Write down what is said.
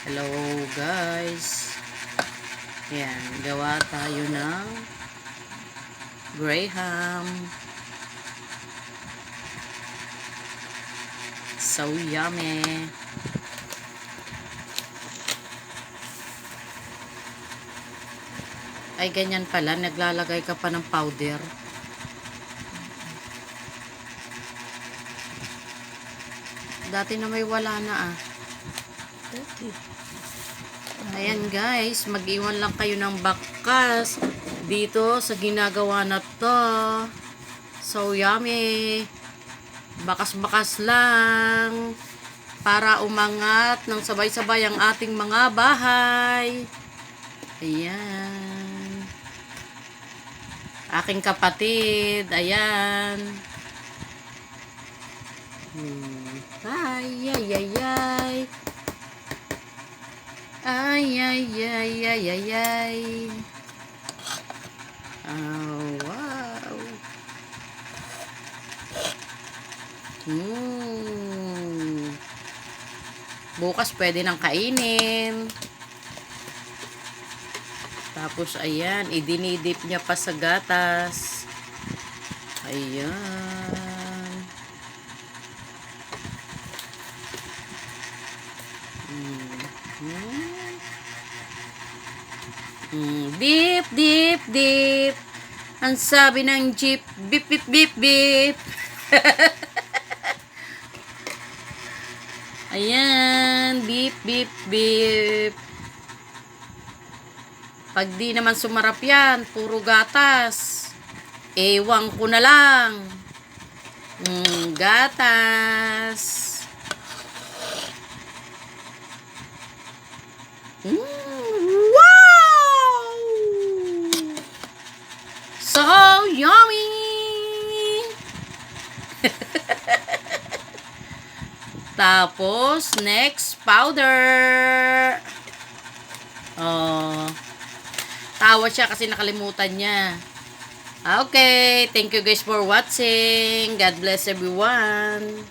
Hello guys. Yan, gawa tayo ng Graham. So yummy. Ay, ganyan pala. Naglalagay ka pa ng powder. Dati na may wala na ah. Ayan guys, mag-iwan lang kayo ng bakas dito sa ginagawa na to. So yummy. Bakas-bakas lang para umangat ng sabay-sabay ang ating mga bahay. Ayan. Aking kapatid, ayan. Ay, ay, ay, ay. Ay, ay, ay, ay, ay, ay. Oh, wow. Bukas pwede nang kainin. Tapos, ayan, idinidip niya pa sa gatas. Ayan. Dip, dip, dip. Ang sabi ng jeep, bip, bip, bip, bip. Ayan, bip, bip, bip. Pag di naman sumarap yan, puro gatas. Ewan ko na lang. Gatas. Wow! So yummy! Tapos, next, powder. Oh. Tawa siya kasi nakalimutan niya. Okay, thank you guys for watching. God bless everyone.